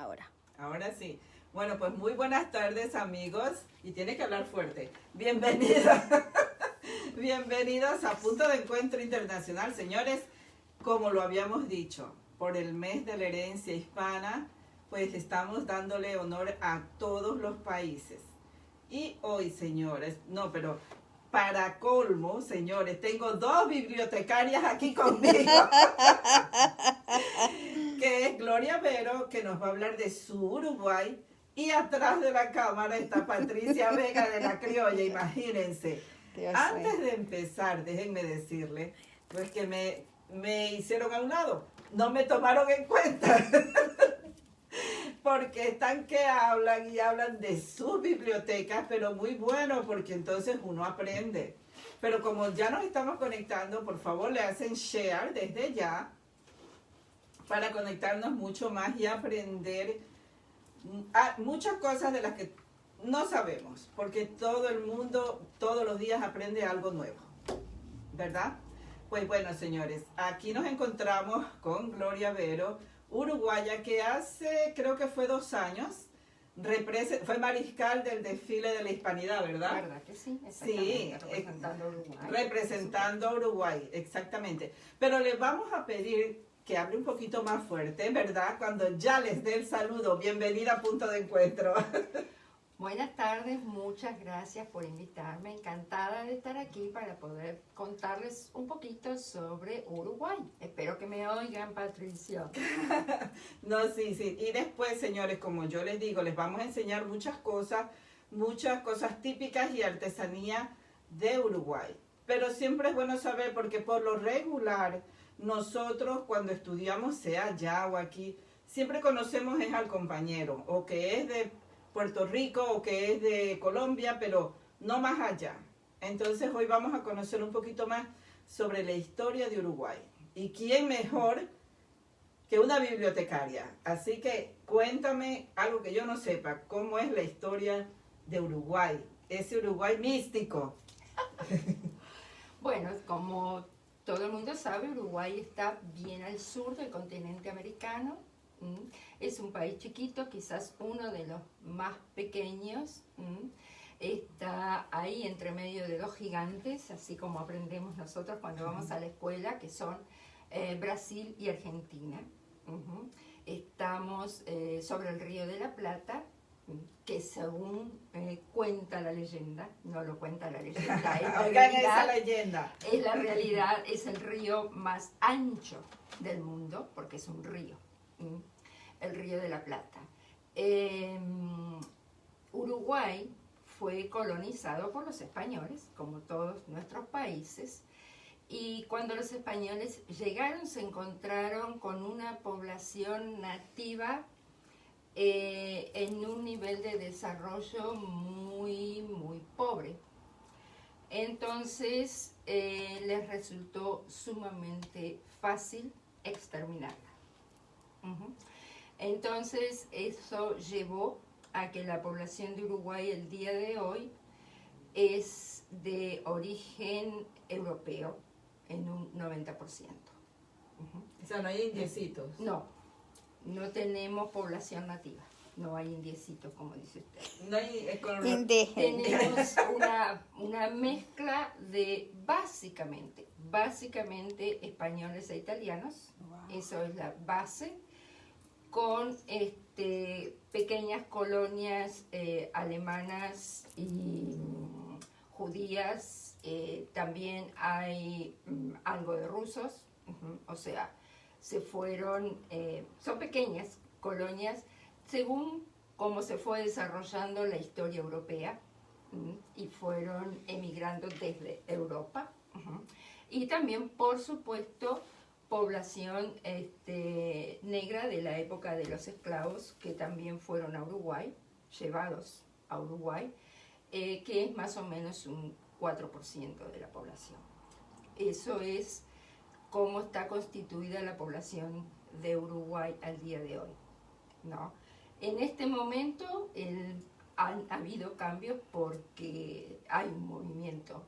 ahora. Ahora sí. Bueno, pues muy buenas tardes, amigos. Y tiene que hablar fuerte. Bienvenidos. Bienvenidos a Punto de Encuentro Internacional, señores. Como lo habíamos dicho, por el mes de la herencia hispana, pues estamos dándole honor a todos los países. Y hoy, señores, no, pero para colmo, señores, tengo dos bibliotecarias aquí conmigo. Que es Gloria Vero, que nos va a hablar de su Uruguay. Y atrás de la cámara está Patricia Vega de La Criolla, imagínense. Dios Antes mío. de empezar, déjenme decirle, pues que me hicieron a un lado, no me tomaron en cuenta. Porque están que hablan y hablan de sus bibliotecas, pero muy bueno, porque entonces uno aprende. Pero como ya nos estamos conectando, por favor le hacen share desde ya para conectarnos mucho más y aprender muchas cosas de las que no sabemos, porque todo el mundo todos los días aprende algo nuevo, ¿verdad? Pues bueno, señores, aquí nos encontramos con Gloria Vero, uruguaya, que hace, creo que fue 2 años, fue mariscal del desfile de la Hispanidad, ¿verdad? ¿Verdad que sí? Exactamente, Sí, representando a Uruguay. representando a Uruguay, exactamente. Pero les vamos a pedir que hable un poquito más fuerte, ¿verdad? Cuando ya les dé el saludo. Bienvenida a Punto de Encuentro. Buenas tardes, muchas gracias por invitarme. Encantada de estar aquí para poder contarles un poquito sobre Uruguay. Espero que me oigan, Patricia. No, sí, sí. Y después, señores, como yo les digo, les vamos a enseñar muchas cosas típicas y artesanía de Uruguay. Pero siempre es bueno saber, porque por lo regular, nosotros cuando estudiamos, sea allá o aquí, siempre conocemos es al compañero, o que es de Puerto Rico o que es de Colombia, pero no más allá. Entonces hoy vamos a conocer un poquito más sobre la historia de Uruguay. ¿Y quién mejor que una bibliotecaria? Así que cuéntame algo que yo no sepa, ¿cómo es la historia de Uruguay? Ese Uruguay místico. Bueno, como todo el mundo sabe, Uruguay está bien al sur del continente americano. Es un país chiquito, quizás uno de los más pequeños. Está ahí entre medio de 2 gigantes, así como aprendemos nosotros cuando vamos a la escuela, que son Brasil y Argentina. Estamos sobre el Río de la Plata, que según cuenta la leyenda, no lo cuenta la leyenda, Oigan esa leyenda. es la realidad, es el río más ancho del mundo, porque es un río, el Río de la Plata. Uruguay fue colonizado por los españoles, como todos nuestros países, y cuando los españoles llegaron se encontraron con una población nativa en un nivel de desarrollo muy, muy pobre. Entonces les resultó sumamente fácil exterminarla. Entonces eso llevó a que la población de Uruguay el día de hoy es de origen europeo en un 90%. O sea, no hay indiecitos. No, no tenemos población nativa, no hay indiecitos, como dice usted. No hay Indígena. Tenemos una mezcla de básicamente españoles e italianos, eso es la base, con pequeñas colonias alemanas y judías, también hay algo de rusos, o sea, se fueron, son pequeñas colonias según cómo se fue desarrollando la historia europea, y fueron emigrando desde Europa. Y también, por supuesto, población negra de la época de los esclavos que también fueron a Uruguay, llevados a Uruguay, que es más o menos un 4% de la población. Eso es cómo está constituida la población de Uruguay al día de hoy, ¿no? En este momento han habido cambios porque hay un movimiento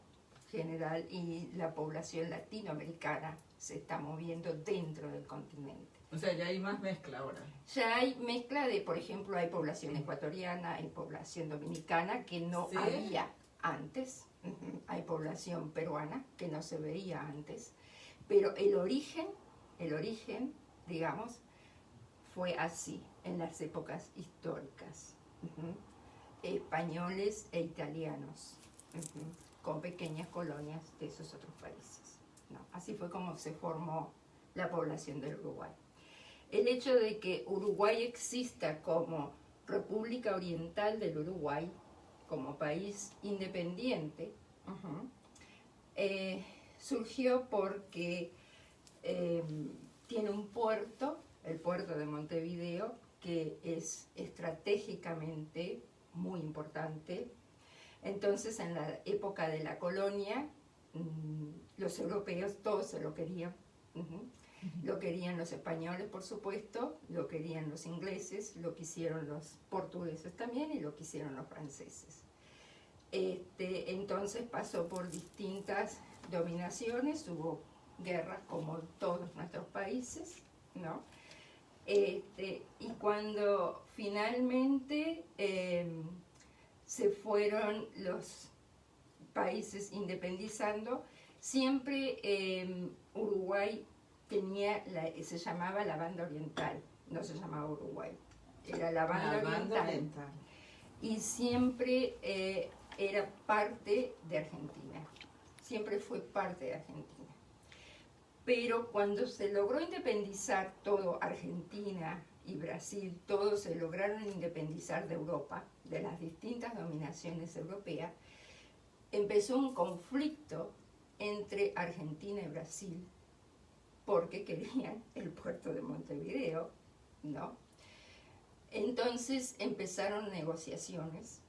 general y la población latinoamericana se está moviendo dentro del continente. O sea, ya hay más mezcla ahora. Ya hay mezcla de, por ejemplo, hay población ecuatoriana, hay población dominicana que no ¿Sí? había antes. Hay población peruana que no se veía antes. Pero el origen, digamos, fue así en las épocas históricas. Españoles e italianos, con pequeñas colonias de esos otros países, ¿no? Así fue como se formó la población del Uruguay. El hecho de que Uruguay exista como República Oriental del Uruguay, como país independiente, surgió porque tiene un puerto, el puerto de Montevideo, que es estratégicamente muy importante. Entonces, en la época de la colonia, los europeos todos se lo querían. Lo querían los españoles, por supuesto, lo querían los ingleses, lo quisieron los portugueses también y lo quisieron los franceses. Entonces pasó por distintas dominaciones, hubo guerras como en todos nuestros países, ¿no? Y cuando finalmente se fueron los países independizando, siempre Uruguay tenía, se llamaba la Banda Oriental, no se llamaba Uruguay, era la Banda Oriental. Y siempre era parte de Argentina, siempre fue parte de Argentina. Pero cuando se logró independizar todo, Argentina y Brasil, todos se lograron independizar de Europa, de las distintas dominaciones europeas, empezó un conflicto entre Argentina y Brasil, porque querían el puerto de Montevideo, ¿no? Entonces empezaron negociaciones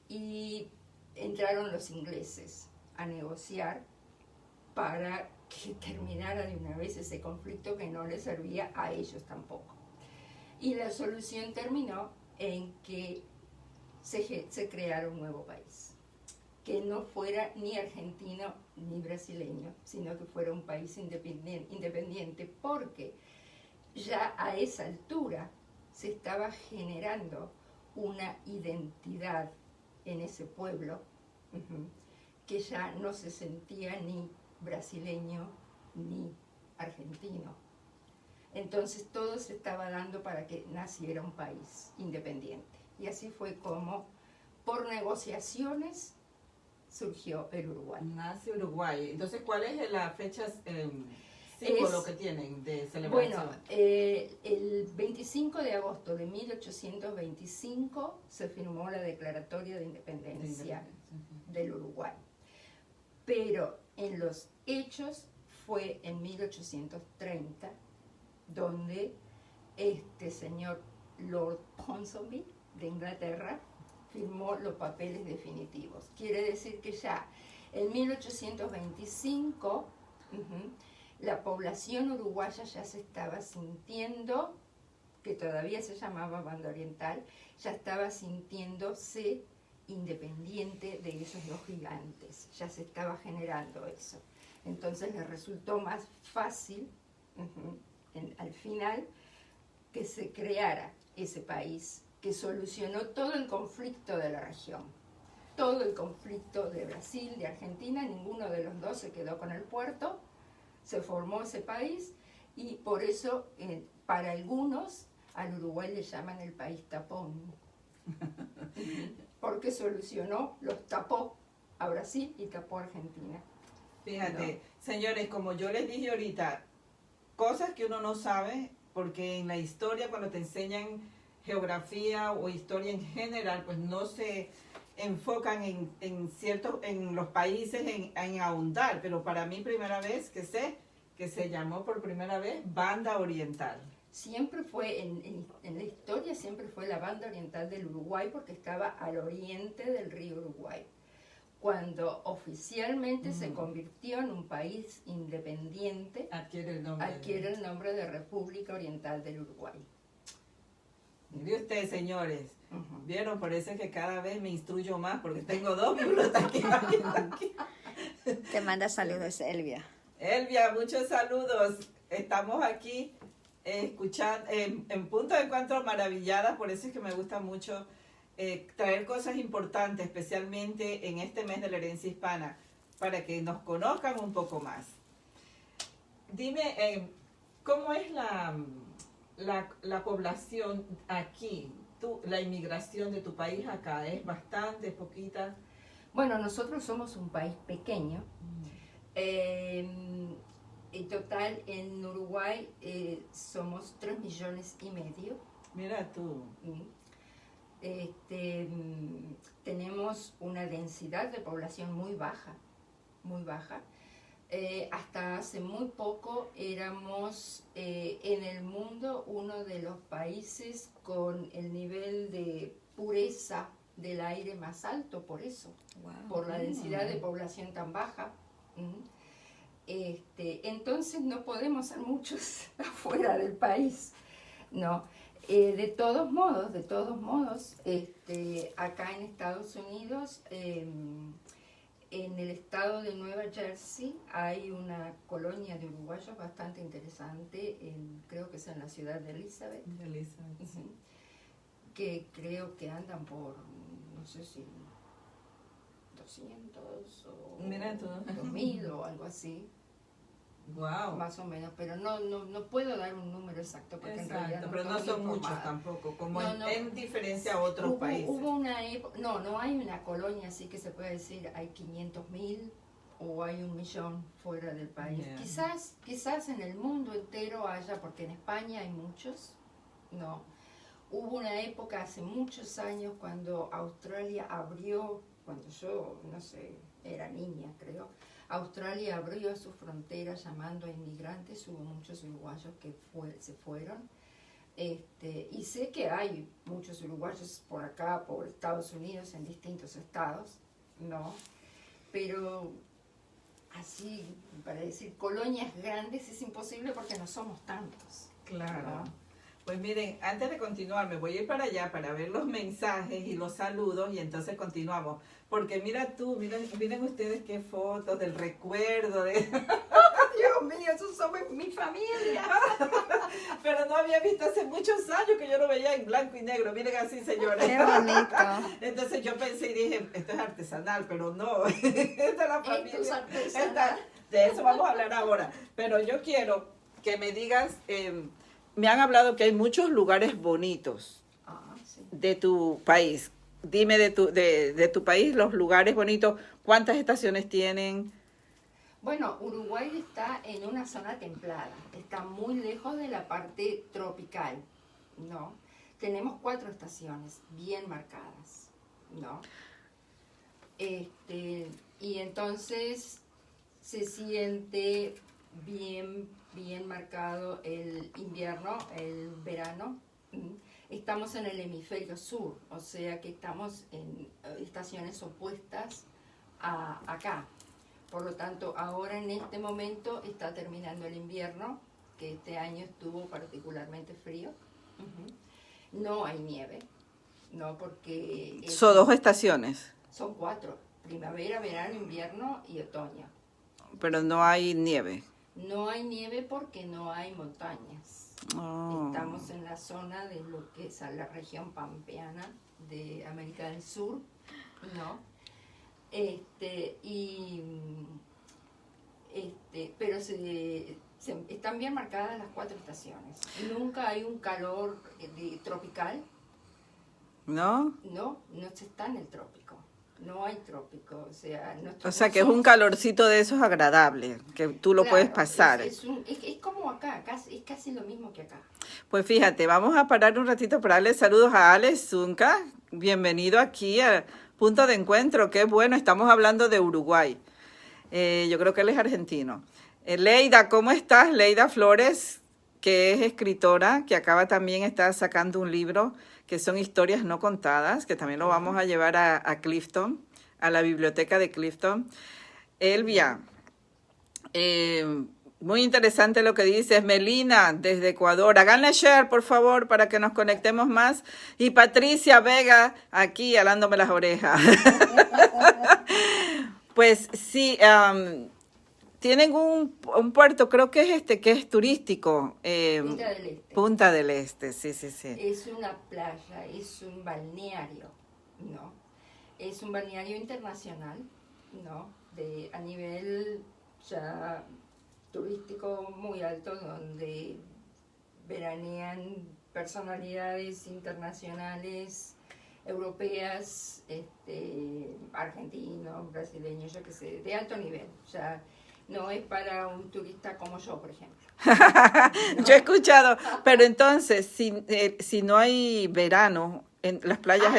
y entraron los ingleses a negociar para que terminara de una vez ese conflicto que no les servía a ellos tampoco. Y la solución terminó en que se creara un nuevo país, que no fuera ni argentino ni brasileño, sino que fuera un país independiente, porque ya a esa altura se estaba generando una identidad en ese pueblo que ya no se sentía ni brasileño ni argentino. Entonces todo se estaba dando para que naciera un país independiente. Y así fue como, por negociaciones, surgió el Uruguay. Nace Uruguay. Entonces, ¿cuál es la fecha símbolo que tienen de celebración? Bueno, el 25 de agosto de 1825 se firmó la Declaratoria de Independencia del Uruguay. Pero en los hechos fue en 1830 donde este señor Lord Ponsonby de Inglaterra firmó los papeles definitivos. Quiere decir que ya en 1825 la población uruguaya ya se estaba sintiendo, que todavía se llamaba Banda Oriental, ya estaba sintiéndose independiente de esos dos gigantes, ya se estaba generando eso. Entonces les resultó más fácil, al final, que se creara ese país que solucionó todo el conflicto de la región, todo el conflicto de Brasil, de Argentina, ninguno de los dos se quedó con el puerto, se formó ese país y por eso para algunos al Uruguay le llaman el país tapón, porque solucionó, los tapó a Brasil y tapó a Argentina. Fíjate, ¿no? Señores, como yo les dije ahorita, cosas que uno no sabe, porque en la historia cuando te enseñan geografía o historia en general, pues no se enfocan en los países en ahondar, pero para mí primera vez que sé que se llamó por primera vez Banda Oriental. Siempre fue, en la historia siempre fue la Banda Oriental del Uruguay porque estaba al oriente del río Uruguay. Cuando oficialmente se convirtió en un país independiente, adquiere el nombre de República Oriental del Uruguay. Mire usted, señores, ¿vieron? Por eso es que cada vez me instruyo más, porque tengo dos bibliotecarias aquí. Te manda saludos, Elvia. Elvia, muchos saludos. Estamos aquí escuchando, en Punto de Encuentro maravilladas, por eso es que me gusta mucho traer cosas importantes, especialmente en este mes de la herencia hispana, para que nos conozcan un poco más. Dime, ¿cómo es la población aquí? La inmigración de tu país acá, ¿es bastante, es poquita? Bueno, nosotros somos un país pequeño. En total, en Uruguay somos 3,5 millones. Mira tú. Tenemos una densidad de población muy baja, muy baja. Hasta hace muy poco éramos en el mundo uno de los países con el nivel de pureza del aire más alto, por eso, por la densidad de población tan baja. Entonces no podemos ser muchos afuera del país, ¿no? De todos modos, acá en Estados Unidos, en el estado de Nueva Jersey hay una colonia de uruguayos bastante interesante, creo que es en la ciudad de Elizabeth, Sí. que creo que andan por, no sé si 200 o Mira tú. 2000 o algo así. Wow. Más o menos, pero no puedo dar un número exacto porque en realidad no pero no estoy son muchos informada. tampoco, como No, en diferencia a otros países. Hubo una época, no hay una colonia así que se puede decir hay 500,000 o hay 1,000,000 fuera del país. Yeah. Quizás en el mundo entero haya, porque en España hay muchos, no. Hubo una época hace muchos años cuando Australia abrió, cuando yo, no sé, era niña creo, Australia abrió sus fronteras llamando a inmigrantes, hubo muchos uruguayos que se fueron. Y sé que hay muchos uruguayos por acá, por Estados Unidos, en distintos estados, ¿no? Pero así, para decir colonias grandes es imposible porque no somos tantos. Claro. ¿no? Pues miren, antes de continuar, me voy a ir para allá para ver los mensajes y los saludos y entonces continuamos. Porque mira tú, miren ustedes qué fotos del recuerdo de... Dios mío, esos somos mi familia. Pero no había visto hace muchos años que yo lo veía en blanco y negro. Miren así, señores. Qué bonito. Entonces yo pensé y dije, esto es artesanal, pero no. Esta es la familia. Esto es artesanal. De eso vamos a hablar ahora. Pero yo quiero que me digas, me han hablado que hay muchos lugares bonitos Sí. de tu país. Dime de tu país los lugares bonitos. ¿Cuántas estaciones tienen? Bueno, Uruguay está en una zona templada, está muy lejos de la parte tropical, ¿no? Tenemos 4 estaciones bien marcadas, ¿no? Y entonces se siente bien marcado el invierno, el verano. Estamos en el hemisferio sur, o sea que estamos en estaciones opuestas a acá. Por lo tanto, ahora en este momento está terminando el invierno, que este año estuvo particularmente frío. No hay nieve, no porque... Son 2 estaciones. Son 4, primavera, verano, invierno y otoño. Pero no hay nieve. No hay nieve porque no hay montañas. Oh. Estamos en la zona de lo que es la región pampeana de América del Sur, ¿no? Pero están bien marcadas las 4 estaciones. Nunca hay un calor tropical. ¿No? No se está en el trópico. No hay trópico. O sea que es un calorcito de esos agradables, que tú lo claro, puedes pasar. Es como acá, es casi lo mismo que acá. Pues fíjate, vamos a parar un ratito para darle saludos a Alex Zunca. Bienvenido aquí a Punto de Encuentro. Qué bueno, estamos hablando de Uruguay. Yo creo que él es argentino. Leida, ¿cómo estás? Leida Flores, que es escritora, que acaba también está sacando un libro que son historias no contadas, que también lo vamos a llevar a Clifton, a la biblioteca de Clifton. Elvia, muy interesante lo que dices. Melina, desde Ecuador. Háganle share, por favor, para que nos conectemos más. Y Patricia Vega, aquí, alándome las orejas. Pues sí, tienen un puerto, creo que es que es turístico. Punta del Este. Punta del Este, sí. Es una playa, es un balneario, ¿no? Es un balneario internacional, ¿no? A nivel ya turístico muy alto, donde veranean personalidades internacionales, europeas, argentinos, brasileños, yo qué sé, de alto nivel. Ya no es para un turista como yo, por ejemplo. ¿No? Yo he escuchado, pero entonces, si no hay verano, en las playas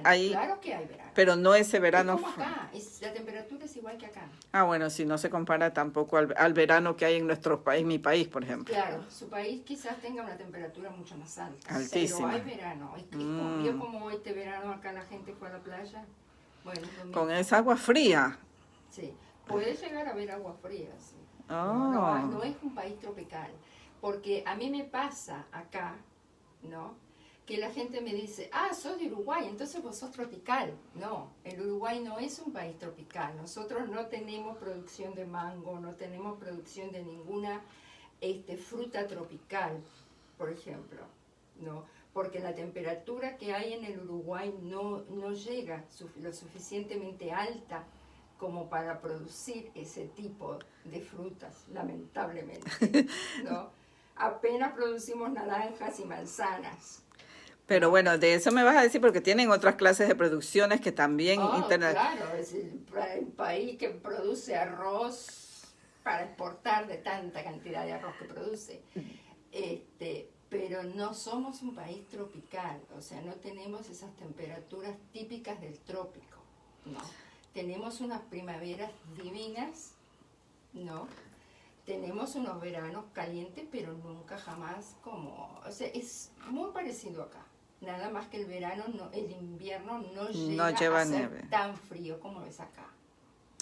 ahí, claro que hay verano. pero no ese verano. Es como acá, la temperatura es igual que acá. Ah, bueno, si no se compara tampoco al verano que hay en nuestro país, mi país, por ejemplo. Claro, su país quizás tenga una temperatura mucho más alta. Altísima. Pero hay verano. Vio como este verano acá la gente fue a la playa. Bueno, con esa agua fría. Sí, puede llegar a haber agua fría, sí. Oh. No es un país tropical, porque a mí me pasa acá, ¿no? Que la gente me dice, sos de Uruguay, entonces vos sos tropical. No, el Uruguay no es un país tropical. Nosotros no tenemos producción de mango, no tenemos producción de ninguna fruta tropical, por ejemplo, ¿no? Porque la temperatura que hay en el Uruguay no llega lo suficientemente alta como para producir ese tipo de frutas, lamentablemente, ¿no? Apenas producimos naranjas y manzanas. Pero bueno, de eso me vas a decir porque tienen otras clases de producciones que también... Claro, es el país que produce arroz para exportar de tanta cantidad de arroz que produce. Pero no somos un país tropical, o sea, no tenemos esas temperaturas típicas del trópico, ¿no? Tenemos unas primaveras divinas, ¿no? Tenemos unos veranos calientes, pero nunca jamás como... O sea, es muy parecido acá. Nada más que el invierno no llega a ser nieve. Tan frío como es acá.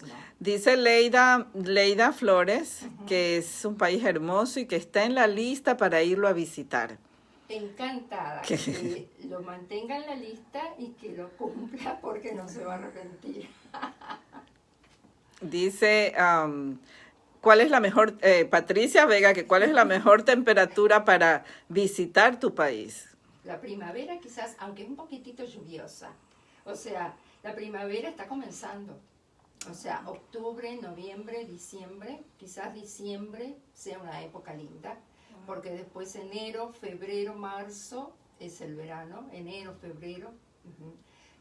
No. Dice Leida Flores que es un país hermoso y que está en la lista para irlo a visitar. Encantada que lo mantenga en la lista y que lo cumpla porque no se va a arrepentir. Dice, ¿cuál es la mejor, Patricia Vega, que cuál es la mejor temperatura para visitar tu país? La primavera quizás, aunque es un poquitito lluviosa. O sea, la primavera está comenzando. O sea, octubre, noviembre, diciembre, quizás diciembre sea una época linda, porque después enero, febrero, marzo es el verano, enero, febrero,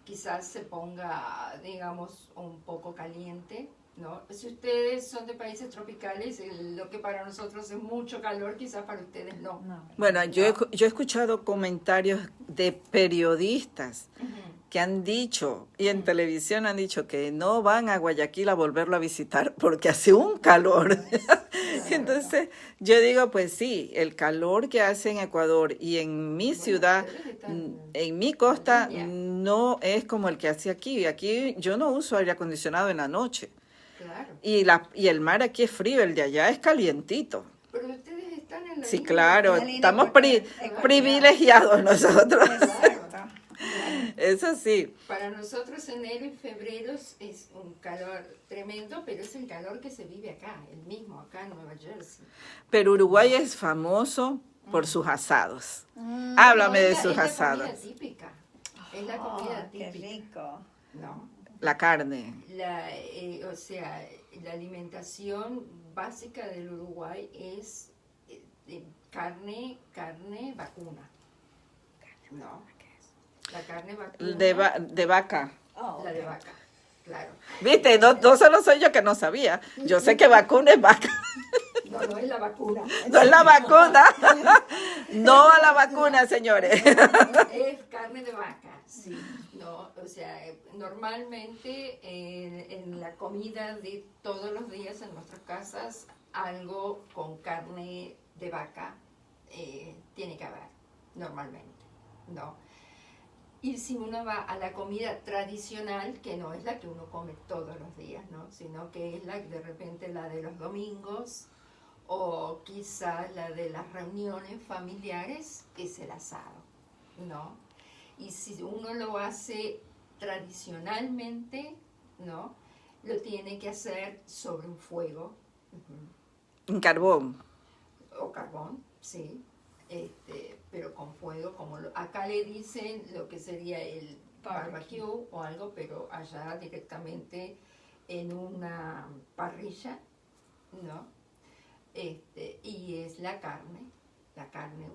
quizás se ponga, digamos, un poco caliente, ¿no? Si ustedes son de países tropicales, lo que para nosotros es mucho calor, quizás para ustedes no. Bueno, yo he escuchado comentarios de periodistas que han dicho, y en televisión han dicho que no van a Guayaquil a volverlo a visitar porque hace un calor. Entonces, yo digo, pues sí, el calor que hace en Ecuador y en mi ciudad, en mi costa, no es como el que hace aquí. Aquí yo no uso aire acondicionado en la noche. Claro. Y el mar aquí es frío, el de allá es calientito. Pero ustedes están en la Sí, línea, claro, estamos privilegiados nosotros. Claro. Eso sí. Para nosotros enero y febrero es un calor tremendo, pero es el calor que se vive acá, el mismo acá en Nueva Jersey. Pero Uruguay es famoso por sus asados. Háblame de sus asados. Es la comida típica. Es la comida típica. Qué rico. No. La carne. O sea, la alimentación básica del Uruguay es carne vacuna. No. La carne vacuna. De vaca. La de vaca, claro. Viste, no solo soy yo que no sabía. Yo sé que vacuna es vaca. No es la vacuna. No es la vacuna. No a la vacuna, señores. Es carne de vaca, sí. No, o sea, normalmente en la comida de todos los días en nuestras casas, algo con carne de vaca tiene que haber, normalmente, ¿no? Y si uno va a la comida tradicional, que no es la que uno come todos los días, ¿no? Sino que es de repente la de los domingos, o quizás la de las reuniones familiares, es el asado, ¿no? Y si uno lo hace tradicionalmente, ¿no? Lo tiene que hacer sobre un fuego, En carbón. O carbón, sí, pero con fuego, como acá le dicen lo que sería el barbecue o algo, pero allá directamente en una parrilla, ¿no? Y es la carne,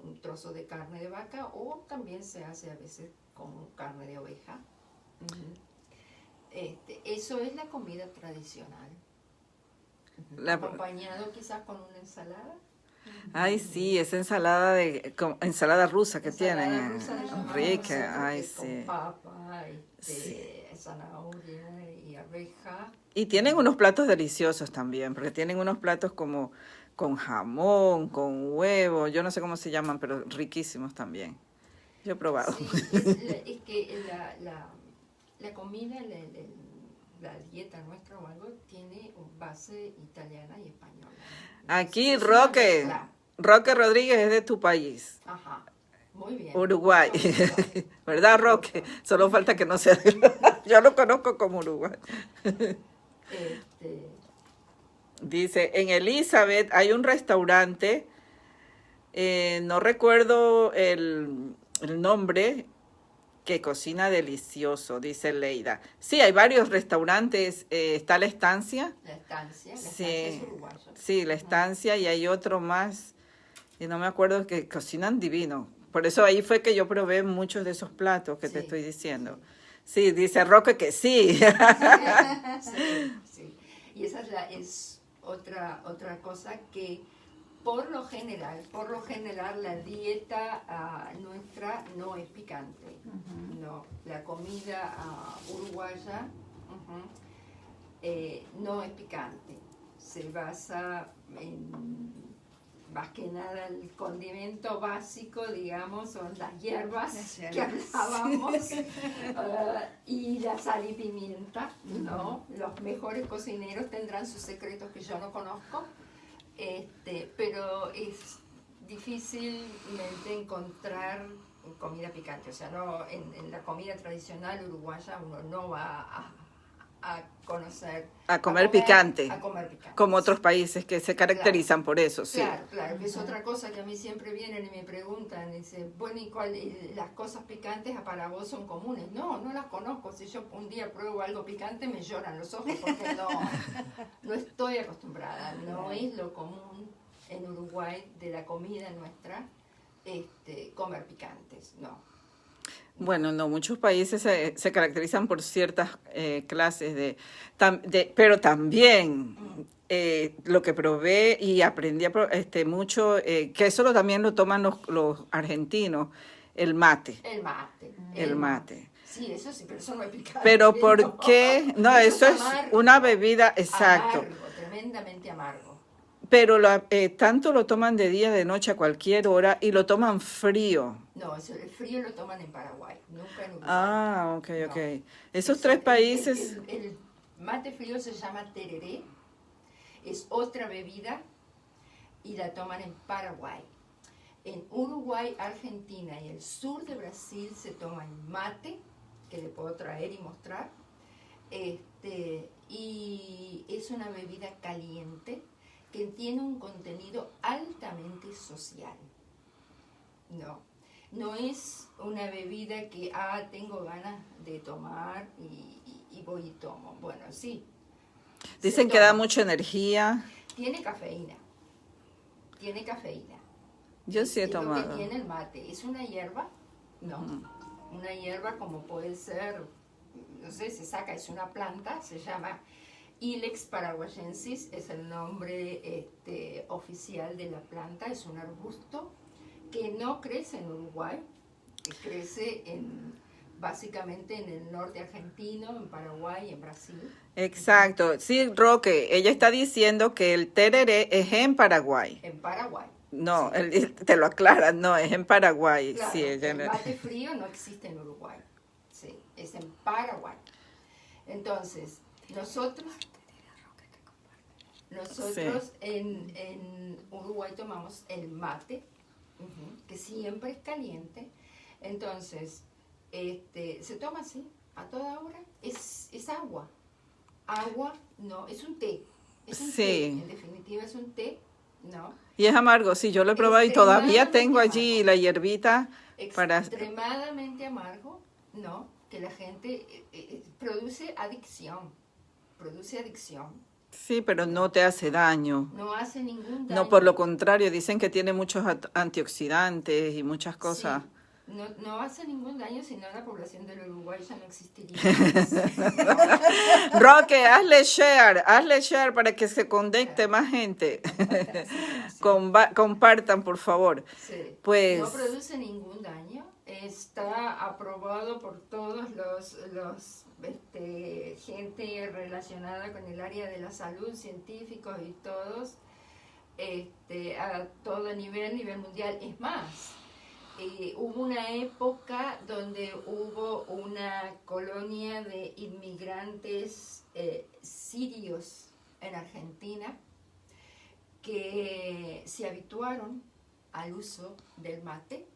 un trozo de carne de vaca, o también se hace a veces con carne de oveja. Eso es la comida tradicional. Acompañado quizás con una ensalada. Ay, sí, esa ensalada rusa que tienen. Rica, ay, sí. Con papa, zanahoria y arveja. Y tienen unos platos deliciosos también, porque tienen unos platos como con jamón, con huevo, yo no sé cómo se llaman, pero riquísimos también. Yo he probado. Sí, es que la comida, la dieta nuestra o algo, tiene base italiana y española. Aquí Roque Rodríguez es de tu país. Ajá, muy bien. Uruguay. ¿Verdad, Roque? Solo falta que no sea de... Yo lo conozco como Uruguay. Dice, en Elizabeth hay un restaurante, no recuerdo el nombre, que cocina delicioso, dice Leida. Sí, hay varios restaurantes, está La Estancia. La Estancia Sí, es uruguayo. Sí, La Estancia, y hay otro más, y no me acuerdo, que cocinan divino. Por eso ahí fue que yo probé muchos de esos platos que te estoy diciendo. Sí, dice Roque que sí. Sí. Y esa es otra cosa que por lo general la dieta nuestra no es picante. No, la comida uruguaya no es picante. Se basa en, más que nada, el condimento básico, digamos, son las hierbas que hablábamos, y la sal y pimienta, ¿no? Los mejores cocineros tendrán sus secretos que yo no conozco, pero es difícilmente encontrar comida picante. O sea, no, en la comida tradicional uruguaya uno no va a comer picante, como sí. Otros países que se caracterizan por eso, sí. Claro, que es otra cosa que a mí siempre vienen y me preguntan, dicen, bueno, ¿y las cosas picantes para vos son comunes? No las conozco. Si yo un día pruebo algo picante me lloran los ojos porque no estoy acostumbrada. No es lo común en Uruguay de la comida nuestra comer picantes, no. Bueno, no, muchos países se caracterizan por ciertas clases pero también lo que probé y aprendí mucho, que eso también lo toman los argentinos, el mate. El mate. Sí, eso sí, pero eso no es picante. Pero ¿por qué? No, eso es una bebida, exacto. Amargo, tremendamente amargo. Pero tanto lo toman de día, de noche, a cualquier hora, y lo toman frío. No, el frío lo toman en Paraguay, nunca en Uruguay. Ah, ok. Esos tres países... El mate frío se llama tereré, es otra bebida, y la toman en Paraguay. En Uruguay, Argentina y el sur de Brasil se toma el mate, que le puedo traer y mostrar, y es una bebida caliente, que tiene un contenido altamente social. No es una bebida que tengo ganas de tomar y voy y tomo. Bueno, sí. Dicen que da mucha energía. Tiene cafeína. Yo sí he tomado. Lo que tiene el mate es una hierba, una hierba como puede ser, no sé, es una planta, se llama Ilex paraguayensis, es el nombre oficial de la planta, es un arbusto que no crece en Uruguay, que crece básicamente en el norte argentino, en Paraguay y en Brasil. Exacto, sí, Roque, ella está diciendo que el tereré es en Paraguay. En Paraguay. No, sí. Te lo aclara, no, es en Paraguay. Claro, sí, el mate frío no existe en Uruguay, sí, es en Paraguay. Entonces, nosotros sí. en Uruguay tomamos el mate, que siempre es caliente. Entonces, se toma así, a toda hora. Es agua. No, es un té. Es un Sí. té, en definitiva es un té, ¿no? Y es amargo, sí, yo lo he probado y todavía Extremadamente tengo allí amargo. la hierbita para... Extremadamente amargo, ¿no? Que la gente produce adicción, Sí, pero no te hace daño. no hace ningún daño. No, por lo contrario, dicen que tiene muchos antioxidantes y muchas cosas. Sí, no hace ningún daño, si no la población del Uruguay ya no existiría. Roque, hazle share para que se conecte más gente. Compartan, por favor. Sí. Pues... No produce ningún daño. Está aprobado por todos los gente relacionada con el área de la salud, científicos y todos, a todo nivel mundial. Es más, hubo una época donde hubo una colonia de inmigrantes sirios en Argentina que se habituaron al uso del mate,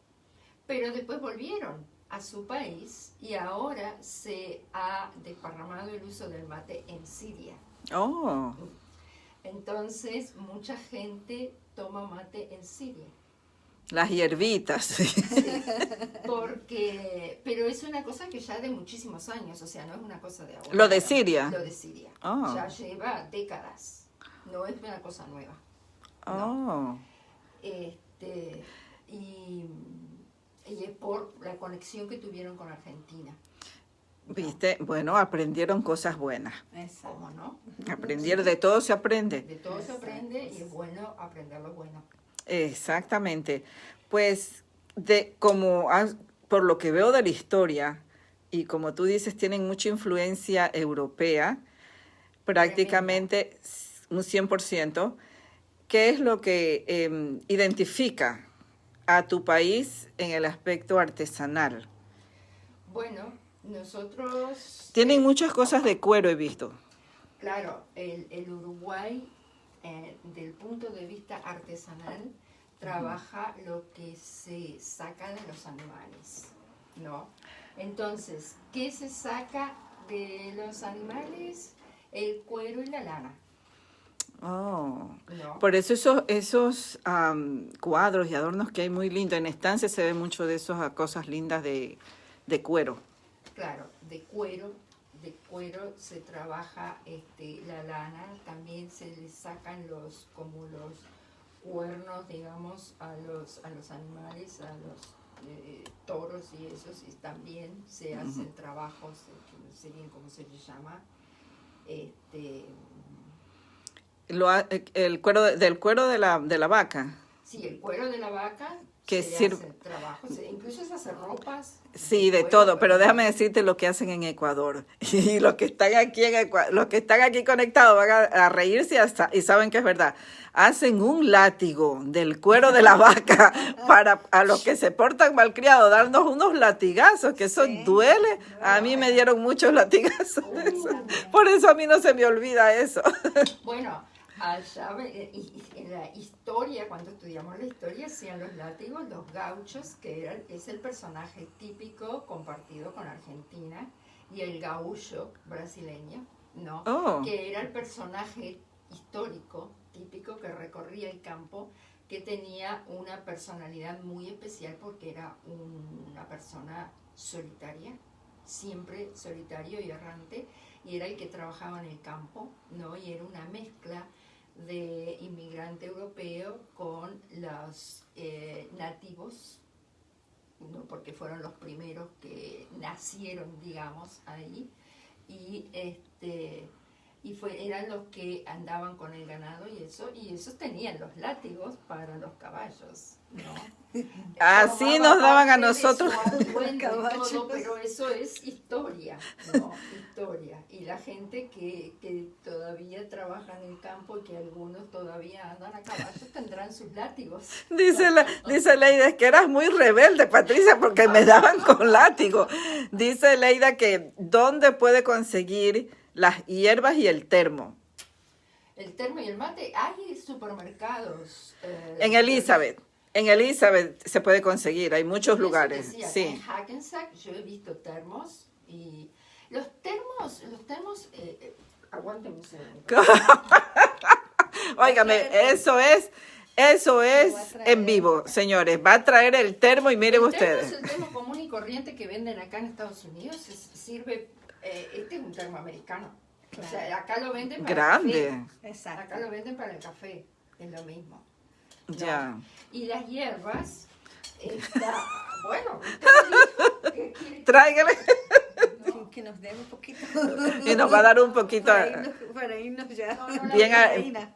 pero después volvieron a su país y ahora se ha desparramado el uso del mate en Siria. Oh, Entonces, mucha gente toma mate en Siria. las hierbitas. Sí, pero es una cosa que ya de muchísimos años, o sea, no es una cosa de ahora. ¿Lo de Siria? Lo de Siria. Oh. Ya lleva décadas. No es una cosa nueva. Oh. Y es por la conexión que tuvieron con Argentina. ¿Viste? Bueno, aprendieron cosas buenas. ¿Cómo no? Aprendieron, de todo se aprende. De todo se aprende y es bueno aprender lo bueno. Exactamente. Pues, por lo que veo de la historia, y como tú dices, tienen mucha influencia europea, prácticamente un 100%. ¿Qué es lo que identifica a tu país en el aspecto artesanal? Bueno, nosotros... Tienen muchas cosas de cuero, he visto. Claro, el Uruguay, del punto de vista artesanal, trabaja lo que se saca de los animales, ¿no? Entonces, ¿qué se saca de los animales? El cuero y la lana. Oh, ¿No? por eso esos cuadros y adornos que hay muy lindos. En estancias se ve mucho de esas cosas lindas de cuero. Claro, de cuero se trabaja la lana, también se le sacan los cuernos, digamos, a los animales, a los toros y esos, y también se hacen trabajos, que no sé bien cómo se les llama, El cuero del cuero de la vaca. sí, el cuero de la vaca, Que se sirve. hacen trabajos, incluso se hacen ropas. Sí, de todo, pero déjame decirte lo que hacen en Ecuador. Y los que están aquí los que están aquí conectados van a reírse y saben que es verdad. Hacen un látigo del cuero de la vaca para a los que se portan malcriados, darnos unos latigazos, que eso duele. A mí me dieron muchos latigazos. Por eso a mí no se me olvida eso. Bueno, allá en la historia, cuando estudiamos la historia, hacían los látigos, los gauchos, que es el personaje típico compartido con Argentina, y el gaúcho brasileño, ¿no? Oh. Que era el personaje histórico típico que recorría el campo, que tenía una personalidad muy especial porque era una persona solitaria, siempre solitario y errante, y era el que trabajaba en el campo, ¿no? Y era una mezcla de inmigrante europeo con los nativos, ¿no? Porque fueron los primeros que nacieron, digamos, ahí, y eran los que andaban con el ganado y esos tenían los látigos para los caballos, ¿no? Así nos daban a nosotros. Todo, pero eso es historia, ¿no? Historia. Y la gente que todavía trabaja en el campo y que algunos todavía andan a caballo tendrán sus látigos. Dice Leida, es que eras muy rebelde, Patricia, porque me daban con látigo. Dice Leida que ¿dónde puede conseguir las hierbas y el termo? El termo y el mate, hay supermercados. En Elizabeth se puede conseguir, hay muchos lugares. Decía, sí. En Hackensack yo he visto termos y los termos, aguántenme un segundo. Óigame, eso es en vivo, señores. Va a traer el termo y miren ustedes. Es el termo común y corriente que venden acá en Estados Unidos. Sirve, este es un termo americano. Claro. O sea, acá lo venden para grande. el café. Exacto. Acá lo venden para el café. Es lo mismo. ¿No? Ya. Y las hierbas, bueno, tráigale. Que nos dé un poquito. Y nos va a dar un poquito. Para irnos ya.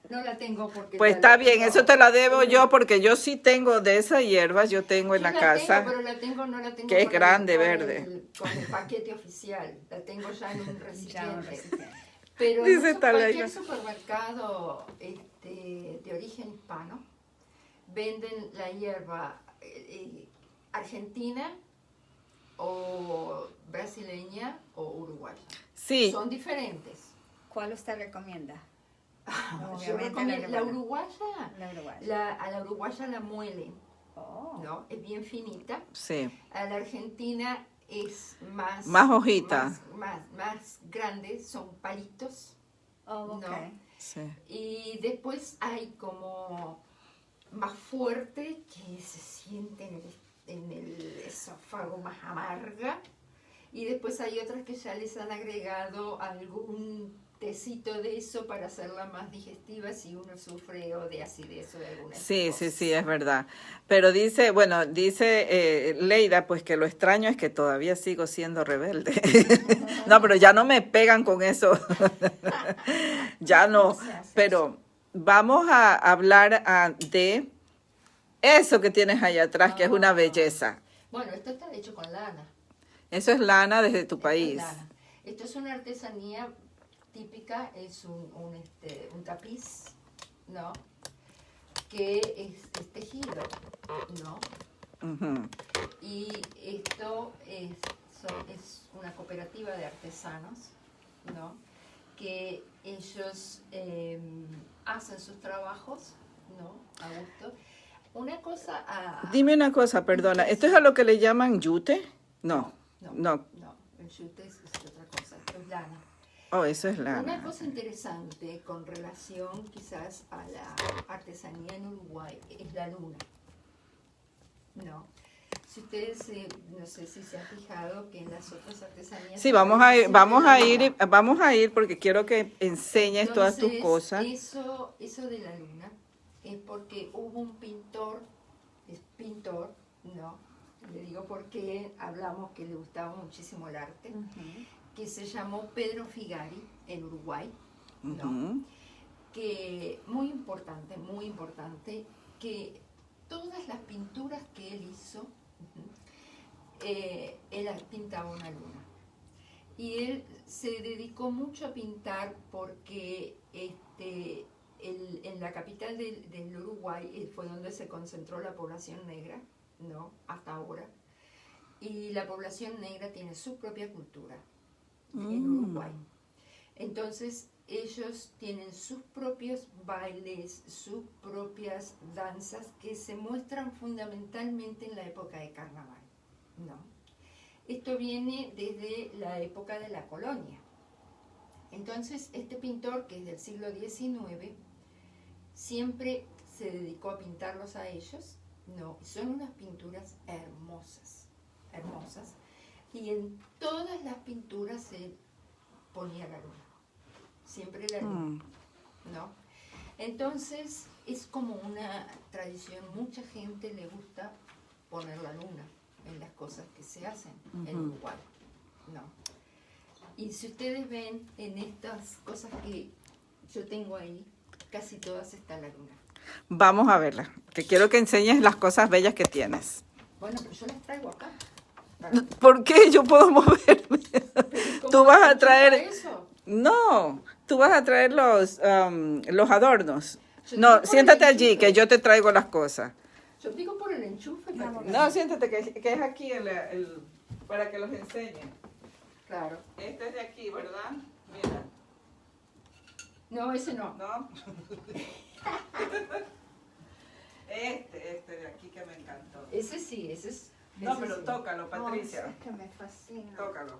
No la tengo porque... Pues está bien, eso te la debo yo porque yo sí tengo de esas hierbas, yo tengo en la casa. Pero no la tengo que es grande, verde. Con el paquete oficial, la tengo ya en un recipiente. Pero dice en cualquier supermercado de origen hispano venden la hierba argentina o brasileña o uruguaya. Sí. Son diferentes. ¿Cuál usted recomienda? Yo recomiendo la uruguaya. A la uruguaya la muelen. ¿No? Es bien finita. Sí. A la argentina es más hojita. Más grande, son palitos. ¿No? Sí. Y después hay como más fuerte que se siente en el esófago, más amarga. Y después hay otras que ya les han agregado algún tecito de eso para hacerla más digestiva si uno sufre o de acidez o de alguna cosa. Sí, es verdad. Pero dice Leida, pues que lo extraño es que todavía sigo siendo rebelde. No, pero ya no me pegan con eso. Ya no. Pero vamos a hablar de eso que tienes allá atrás, que es una belleza. Bueno, esto está hecho con lana. Eso es lana desde tu país. Esto es una artesanía típica, es un tapiz, ¿no? Que es tejido, ¿no? Uh-huh. Y esto es una cooperativa de artesanos, ¿no? Que ellos hacen sus trabajos, ¿no? A gusto. Una cosa... Dime una cosa, perdona, ¿esto es a lo que le llaman yute? No. El yute es otra cosa, esto es lana. Oh, eso es lana. Una cosa interesante con relación quizás a la artesanía en Uruguay es la luna. No. Si ustedes, no sé si se han fijado que en las otras artesanías... Sí, vamos a ir porque quiero que enseñes todas tus cosas. Eso de la luna es porque hubo un pintor, ¿no? Le digo porque hablamos que le gustaba muchísimo el arte, que se llamó Pedro Figari en Uruguay, ¿no? Que muy importante, que todas las pinturas que él hizo, él pintaba una luna. Y él se dedicó mucho a pintar porque en la capital del Uruguay fue donde se concentró la población negra, ¿no? Hasta ahora. Y la población negra tiene su propia cultura en Uruguay. Entonces, ellos tienen sus propios bailes, sus propias danzas que se muestran fundamentalmente en la época de carnaval, ¿no? Esto viene desde la época de la colonia. Entonces, este pintor, que es del siglo XIX, siempre se dedicó a pintarlos a ellos, ¿no? Son unas pinturas hermosas, hermosas, y en todas las pinturas se ponía la luna, siempre la luna, ¿no? Entonces es como una tradición, mucha gente le gusta poner la luna en las cosas que se hacen en Uruguay, ¿no? Y si ustedes ven en estas cosas que yo tengo ahí, casi todas está la luna. Vamos a verla, que quiero que enseñes las cosas bellas que tienes. Bueno, pero yo las traigo acá. ¿Por qué? Yo puedo moverme. Tú vas a traer... Eso? No, tú vas a traer los adornos. No, siéntate allí, que yo te traigo las cosas. Yo digo por el enchufe. No, siéntate, que es aquí para que los enseñe. Claro. Este es de aquí, ¿verdad? Mira. No, ese no. ¿No? Este de aquí que me encantó. Ese sí, ese es No, Ese pero sí. tócalo, Patricia. Es que me fascina. Tócalo.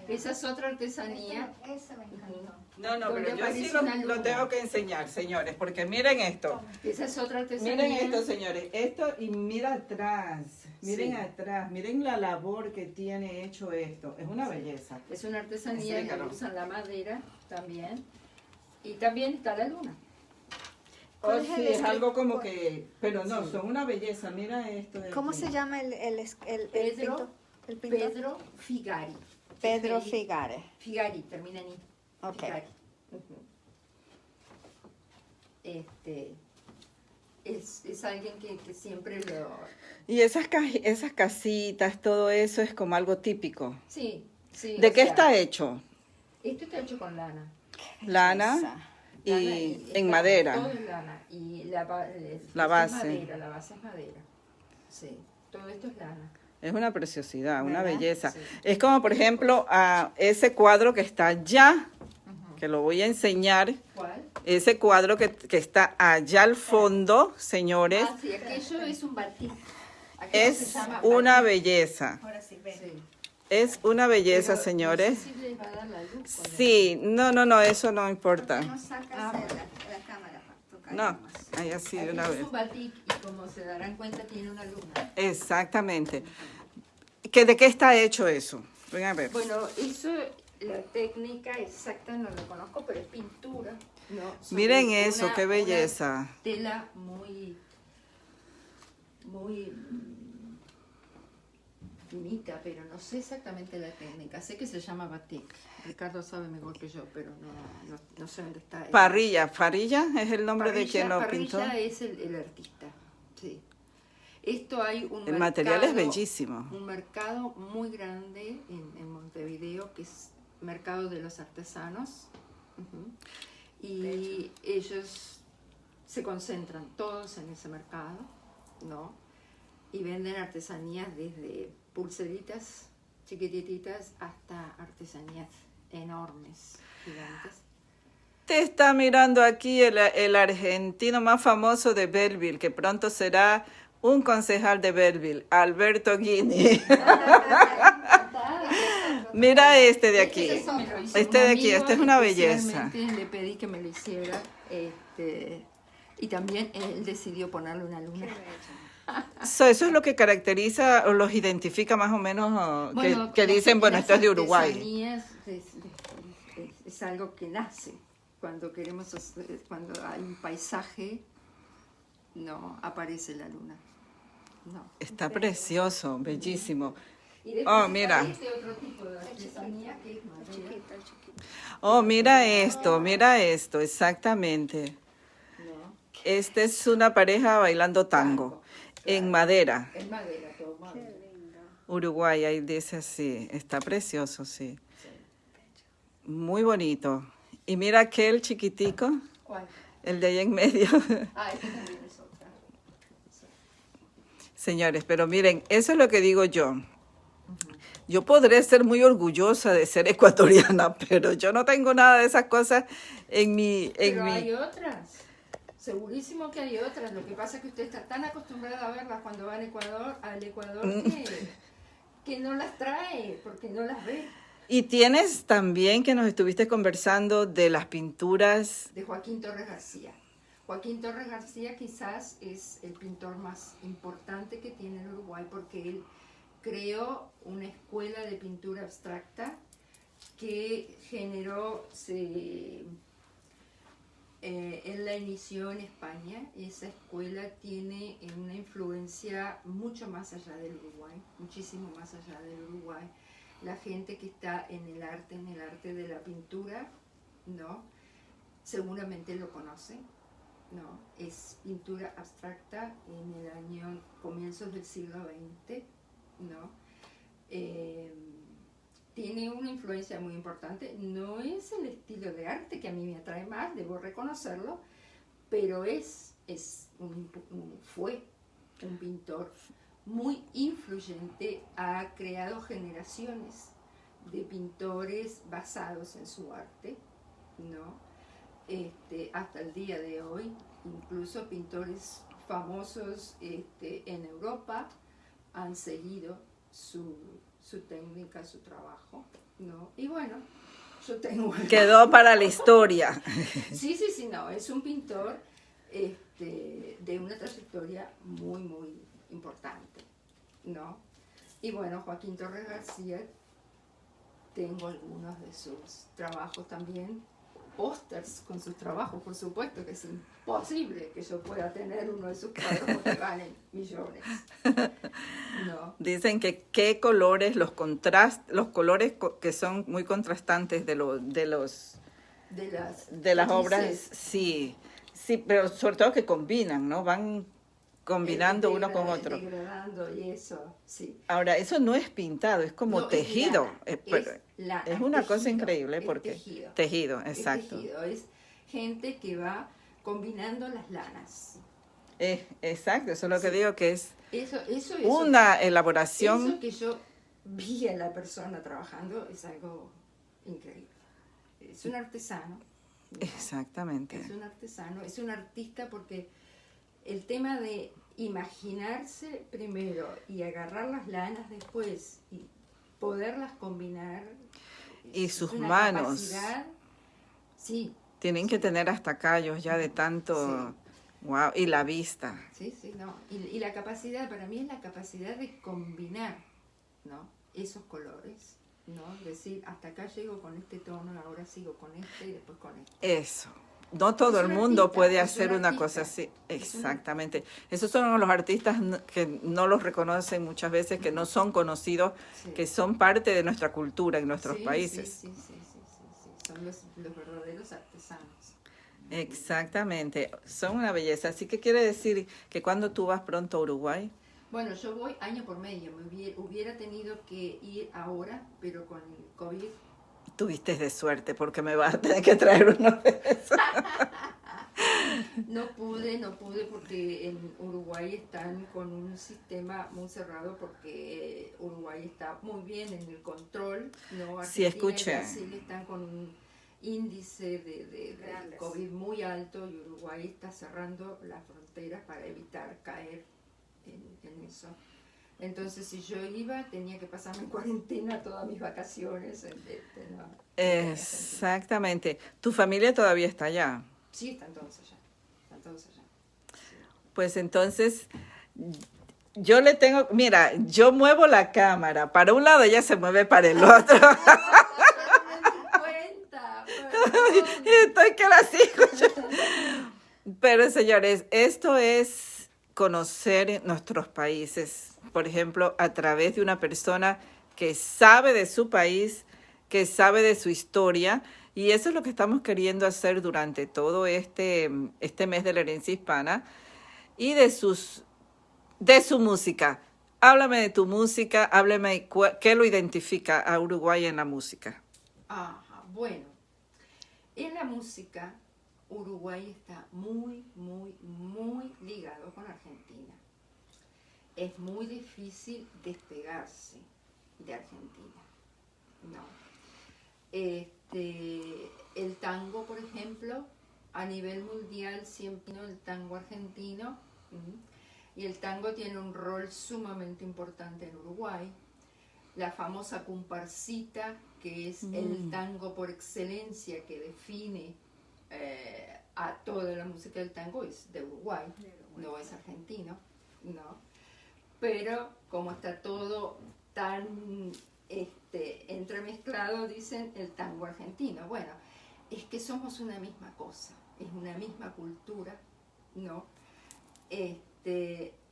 Esa es otra artesanía. Ese me encantó. No, no, Donde pero yo sí aparece una lo luna. tengo que enseñar, señores, porque miren esto. Esa es otra artesanía. Miren esto, señores. Esto, y mira atrás. Miren Sí. atrás. Miren la labor que tiene hecho esto. Es una belleza. Es una artesanía que Explícalo. usan la madera también. Y también está la luna. Oh, ¿Cuál es sí, el es algo como escritor? que... Pero no, Sí. son una belleza. Mira esto. de ¿Cómo aquí. se llama el Pedro, pintor? El pintor. Pedro Figari. Pedro Figare. Figari, termina en I. Ok. Figari. Ujú. Es alguien que siempre lo... Y esas casitas, todo eso es como algo típico. Sí, sí. ¿De o qué sea, está hecho? Esto está hecho con lana. Lana Lana y en está- madera. Todo es lana. Y la La es base. madera, la base es madera. Sí, todo esto es lana. Es una preciosidad, una ¿Verdad? belleza. Sí. Es como, por ejemplo, ese cuadro que está allá, que lo voy a enseñar. ¿Cuál? Ese cuadro que está allá al fondo, señores, Ah, sí, aquello es un batik. Aquello se es llama una batik. belleza. Ahora sí, ven. Sí. Es una belleza, Pero señores. No sé si les va a dar la luz con esto. Sí, no, eso no importa. ¿Por qué no sacas Ah, bueno. la cámara para tocar No, nomás? ahí así de Aquello una es vez. un batik y como se darán cuenta tiene una luna. Exactamente. ¿De qué está hecho eso? Ven a ver. Bueno, eso, la técnica exacta no la conozco, pero es pintura. ¿no? Sobre Miren eso, una- qué una belleza. tela muy finita, pero no sé exactamente la técnica. Sé que se llama batik. Ricardo sabe mejor que yo, pero no sé dónde está. Farilla es el nombre de quien lo Parrilla pintó. es el artista, sí. Esto hay un El material es mercado- bellísimo. Un mercado muy grande en Montevideo, que es mercado de los artesanos. Ujú. Y ellos se concentran todos en ese mercado, ¿no? Y venden artesanías desde pulseritas chiquititas hasta artesanías enormes, gigantes. Te está mirando aquí el argentino más famoso de Belleville, que pronto será un concejal de Belleville, Alberto Guini. Mira este de aquí. Eso me lo hizo Este un de aquí, amigo, esta es una belleza. especialmente le pedí que me lo hiciera. Y también él decidió ponerle una luna. Eso es lo que caracteriza o los identifica más o menos, o que dicen, bueno, esto es de Uruguay. Artesanías es algo que nace cuando queremos cuando hay un paisaje, no aparece la luna. No. Está precioso, bellísimo. Y después Oh, está mira. este otro tipo de artesanía que es madera. Chiquito, chiquito. Oh, mira esto, exactamente. No, Esta es una pareja bailando tango en madera. es madera, todo madera. Qué lindo. Uruguay, ahí dice así. Está precioso, sí. Muy bonito. Y mira aquel chiquitico, ¿Cuál? el de ahí en medio. Ah, esta también es otra. Señores, pero miren, eso es lo que digo yo. Yo podré ser muy orgullosa de ser ecuatoriana, pero yo no tengo nada de esas cosas en mi... Pero hay otras. Segurísimo que hay otras. Lo que pasa es que usted está tan acostumbrada a verlas cuando va al Ecuador que no las trae porque no las ve. Y tienes también que nos estuviste conversando de las pinturas. De Joaquín Torres García. Joaquín Torres García quizás es el pintor más importante que tiene el Uruguay porque él creó una escuela de pintura abstracta que generó, él la inició en España. Esa escuela tiene una influencia mucho más allá del Uruguay, muchísimo más allá del Uruguay. La gente que está en el arte de la pintura, ¿no? Seguramente lo conoce, ¿no? Es pintura abstracta en el año comienzos del siglo XX, ¿no? Tiene una influencia muy importante. No es el estilo de arte que a mí me atrae más, debo reconocerlo, pero fue un pintor muy influyente, ha creado generaciones de pintores basados en su arte, ¿no? Hasta el día de hoy, incluso pintores famosos en Europa han seguido su técnica, su trabajo, ¿no? Y bueno, yo tengo... Quedó para la historia. Sí, no, es un pintor de una trayectoria muy, muy importante, ¿no? Y bueno, Joaquín Torres García, tengo algunos de sus trabajos también, pósters con sus trabajos, por supuesto que es imposible que yo pueda tener uno de sus cuadros porque valen millones. No. Dicen que qué colores, los colores que son muy contrastantes de las obras, sí, pero sobre todo que combinan, ¿no? Van combinando uno con otro. Degradando y eso, sí. Ahora, eso no es pintado, es como No, tejido. Es lana, Es una cosa tejido, increíble es porque... tejido. Tejido, exacto. Es tejido, es gente que va combinando las lanas. Exacto, eso es lo que digo, que es Eso una elaboración... Eso que yo vi a la persona trabajando es algo increíble. Es un artesano. ¿no? Exactamente. Es un artesano, es un artista porque el tema de imaginarse primero y agarrar las lanas después y poderlas combinar. Y sus una manos. capacidad, sí. Tienen que tener hasta callos ya de tanto... Sí. Wow, y la vista. Sí, no. Y la capacidad, para mí es la capacidad de combinar, ¿no? Esos colores, ¿no? Decir, hasta acá llego con este tono, ahora sigo con este y después con este. Eso. No todo Es el un mundo artista, puede es hacer un una artista. cosa así. Exactamente. Esos son los artistas que no los reconocen muchas veces, que no son conocidos, Sí. que son parte de nuestra cultura en nuestros Sí, países. Sí. Son los verdaderos artesanos. Exactamente. Son una belleza. Así que quiere decir que cuando tú vas pronto a Uruguay, Bueno, yo voy año por medio. Me hubiera tenido que ir ahora, pero con el COVID. tuviste de suerte porque me vas a tener que traer uno de esos. No pude porque en Uruguay están con un sistema muy cerrado porque Uruguay está muy bien en el control, ¿no? Sí, escuché. Y Brasil están con un índice de COVID muy alto y Uruguay está cerrando las fronteras para evitar caer en eso. Entonces, si yo iba, tenía que pasarme en cuarentena todas mis vacaciones. Exactamente. ¿Tu familia todavía está allá? Sí, están todos allá. Sí. Pues entonces, yo le tengo, mira, yo muevo la cámara para un lado, ella se mueve para el otro. Estoy que la sigo. Pero señores, esto es conocer nuestros países, por ejemplo, a través de una persona que sabe de su país, que sabe de su historia, y eso es lo que estamos queriendo hacer durante todo este mes de la herencia hispana y de su música. Háblame de tu música, háblame qué lo identifica a Uruguay en la música. Ajá, bueno, en la música Uruguay está muy, muy, muy ligado con Argentina. Es muy difícil despegarse de Argentina, ¿no? El tango, por ejemplo, a nivel mundial siempre el tango argentino, y el tango tiene un rol sumamente importante en Uruguay. La famosa comparsita, que es el tango por excelencia que define a toda la música del tango, es de Uruguay, no es argentino, ¿no? Pero como está todo tan entremezclado, dicen el tango argentino. Bueno, es que somos una misma cosa, es una misma cultura, ¿no?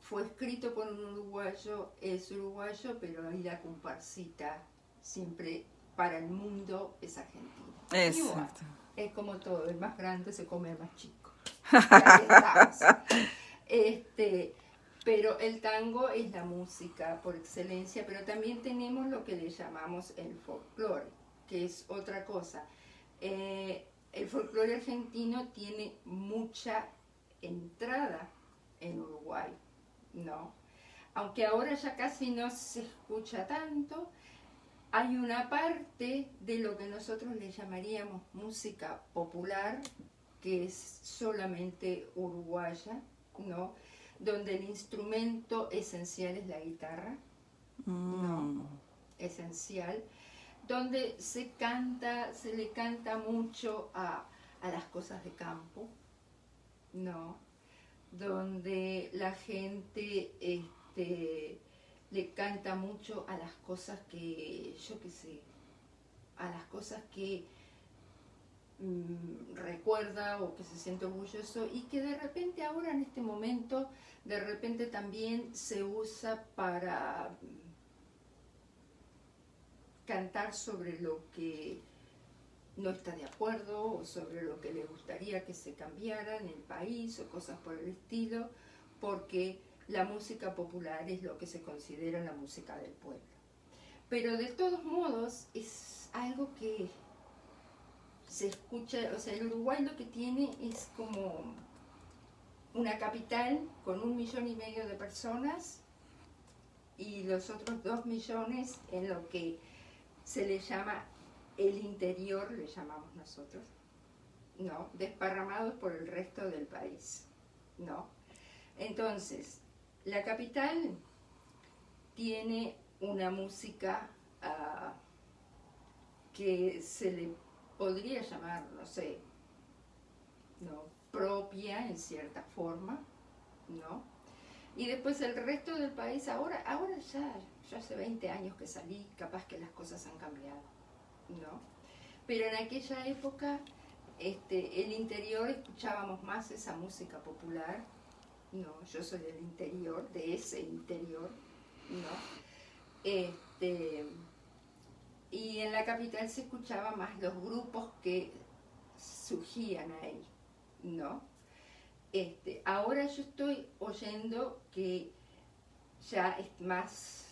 Fue escrito por un uruguayo, es uruguayo, pero ahí la comparsita siempre para el mundo es argentina. Exacto. Igual, es como todo, el más grande se come el más chico. Ahí estamos. Pero el tango es la música por excelencia, pero también tenemos lo que le llamamos el folclore, que es otra cosa. El folclore argentino tiene mucha entrada en Uruguay, ¿no? Aunque ahora ya casi no se escucha tanto, hay una parte de lo que nosotros le llamaríamos música popular, que es solamente uruguaya, ¿no? donde el instrumento esencial es la guitarra, ¿no? Esencial, donde se le canta mucho a las cosas de campo, ¿no? Donde la gente le canta mucho a las cosas que, yo qué sé, a las cosas que recuerda o que se siente orgulloso, y que de repente ahora en este momento, de repente también se usa para cantar sobre lo que no está de acuerdo o sobre lo que le gustaría que se cambiara en el país o cosas por el estilo, porque la música popular es lo que se considera la música del pueblo. Pero de todos modos es algo que se escucha, o sea, el Uruguay lo que tiene es como una capital con 1,5 millones de personas y los otros 2 millones en lo que se le llama el interior, le llamamos nosotros, ¿no? Desparramados por el resto del país, ¿no? Entonces, la capital tiene una música que se le podría llamar, no sé, ¿no? Propia en cierta forma, ¿no? Y después el resto del país, ahora ya hace 20 años que salí, capaz que las cosas han cambiado, ¿no? Pero en aquella época, el interior escuchábamos más esa música popular, ¿no? Yo soy del interior, de ese interior, ¿no? Y en la capital se escuchaba más los grupos que surgían ahí, ¿no? Ahora yo estoy oyendo que ya es más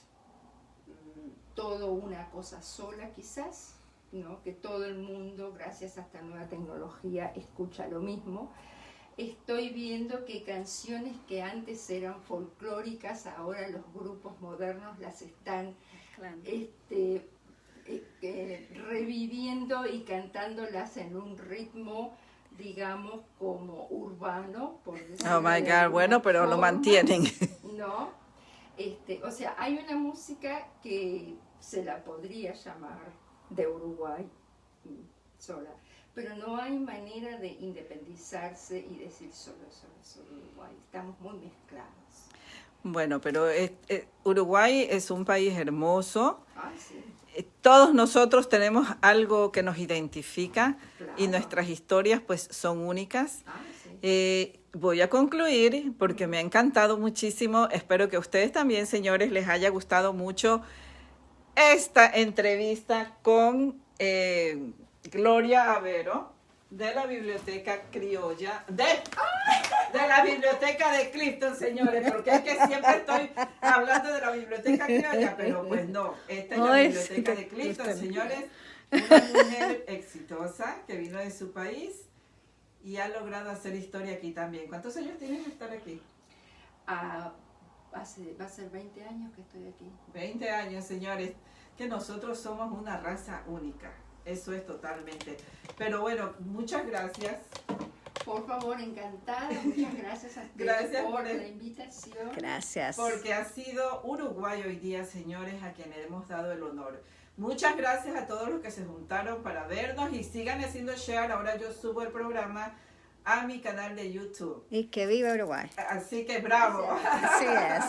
todo una cosa sola quizás, ¿no? Que todo el mundo, gracias a esta nueva tecnología, escucha lo mismo. Estoy viendo que canciones que antes eran folclóricas, ahora los grupos modernos las están reviviendo y cantándolas en un ritmo, digamos, como urbano, por decirlo Oh my de God, alguna bueno, pero lo forma, mantienen. ¿no? O sea, hay una música que se la podría llamar de Uruguay sola, pero no hay manera de independizarse y decir solo Uruguay. Estamos muy mezclados. Bueno, pero Uruguay es un país hermoso. Ah, sí. Todos nosotros tenemos algo que nos identifica, Claro. y nuestras historias pues son únicas. Ah, sí. Voy a concluir porque me ha encantado muchísimo. Espero que a ustedes también, señores, les haya gustado mucho esta entrevista con Gloria Avero, de la Biblioteca Criolla, de la Biblioteca de Clifton, señores, porque es que siempre estoy hablando de la Biblioteca Criolla, pero pues no, esta es la Biblioteca de Clifton, señores, una mujer exitosa que vino de su país y ha logrado hacer historia aquí también. ¿Cuántos años tienes de estar aquí? Va a ser 20 años que estoy aquí. 20 años, señores, que nosotros somos una raza única. Eso es totalmente. Pero bueno, muchas gracias. Por favor, encantada. Muchas gracias a ustedes Gracias por por la invitación. Gracias. Porque ha sido Uruguay hoy día, señores, a quienes hemos dado el honor. Muchas gracias a todos los que se juntaron para vernos y sigan haciendo share. Ahora yo subo el programa a mi canal de YouTube. Y que viva Uruguay. Así que bravo. Así es.